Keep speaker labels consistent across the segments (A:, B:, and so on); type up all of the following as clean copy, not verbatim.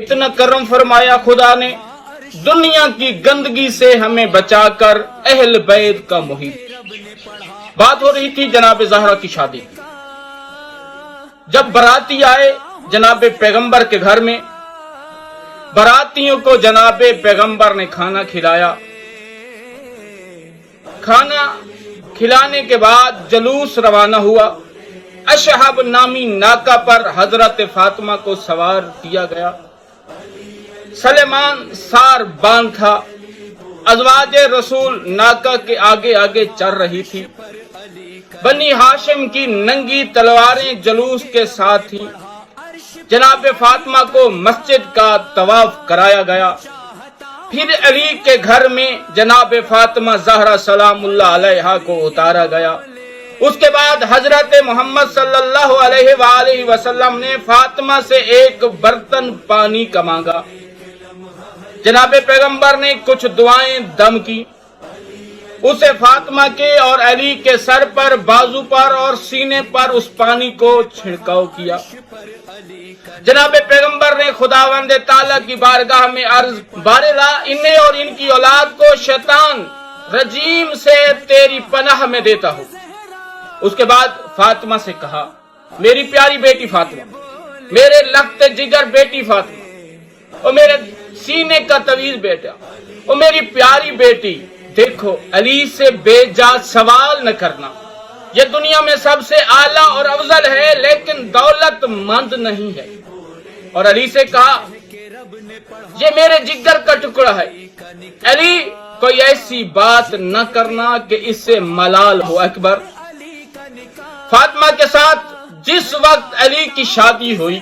A: इतना करम फरमाया खुदा ने, दुनिया की गंदगी से हमें बचाकर अहल बैत का मुहिब। बात हो रही थी जनाब ज़हरा की शादी की। जब बाराती आए जनाब पैगंबर के घर में, बारातियों को जनाब पैगंबर ने खाना खिलाया। खाना खिलाने के बाद जुलूस रवाना हुआ। अशहब नामी नाका पर हजरत फातिमा को सवार किया गया। सलेमान सार बांध था। अज़वाज रसूल नाका के आगे आगे चल रही थी। बनी हाशिम की नंगी तलवारें जुलूस के साथ थी। जनाब फातिमा को मस्जिद का तवाफ कराया गया। फिर अली के घर में जनाब फातिमा ज़हरा सलामुल्लाह अलैहा को उतारा गया। उसके बाद हजरत मोहम्मद सल्लल्लाहु अलैहि वसल्लम ने फातिमा से एक बर्तन पानी का मांगा। जनाब पैगंबर ने कुछ दुआएं दम की। उसे फातिमा के और अली के सर पर, बाजू पर और सीने पर उस पानी को छिड़काव किया। जनाब पैगंबर ने खुदावंद ताला की बारगाह में अर्ज, बारिला इन्हें और इनकी औलाद को शैतान रजीम से तेरी पनाह में देता हूँ। उसके बाद फातिमा से कहा, मेरी प्यारी बेटी फातिमा, मेरे लख्त जिगर बेटी फातिमा, और मेरे सीने का तवीज बेटा, और मेरी प्यारी बेटी, देखो अली से बेजा सवाल न करना। ये दुनिया में सबसे आला और अफजल है, लेकिन दौलतमंद नहीं है। और अली से कहा, ये मेरे जिगर का टुकड़ा है। अली, कोई ऐसी बात न करना कि इससे मलाल हो। अकबर, फातिमा के साथ जिस वक्त अली की शादी हुई,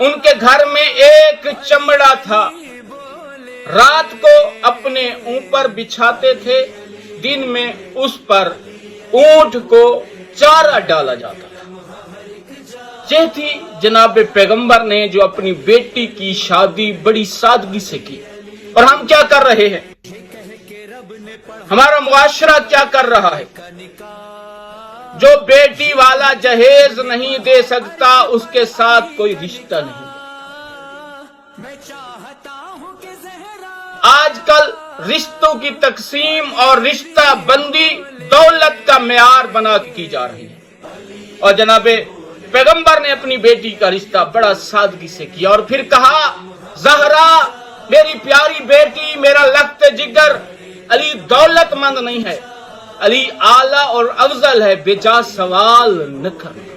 A: उनके घर में एक चमड़ा था। रात को अपने ऊपर बिछाते थे, दिन में उस पर ऊंट को चारा डाला जाता था। ये थी जनाब पैगंबर ने जो अपनी बेटी की शादी बड़ी सादगी से की। और हम क्या कर रहे हैं? हमारा मुआशरा क्या कर रहा है? जो बेटी वाला जहेज नहीं दे सकता, उसके साथ कोई रिश्ता नहीं। आजकल रिश्तों की तकसीम और रिश्ता बंदी दौलत का मेयार बना की जा रही है। और जनाबे पैगंबर ने अपनी बेटी का रिश्ता बड़ा सादगी से किया। और फिर कहा, ज़हरा मेरी प्यारी बेटी, मेरा लख्त जिगर, अली दौलतमंद नहीं है, अली आला और अफजल है, बेजा सवाल न करना।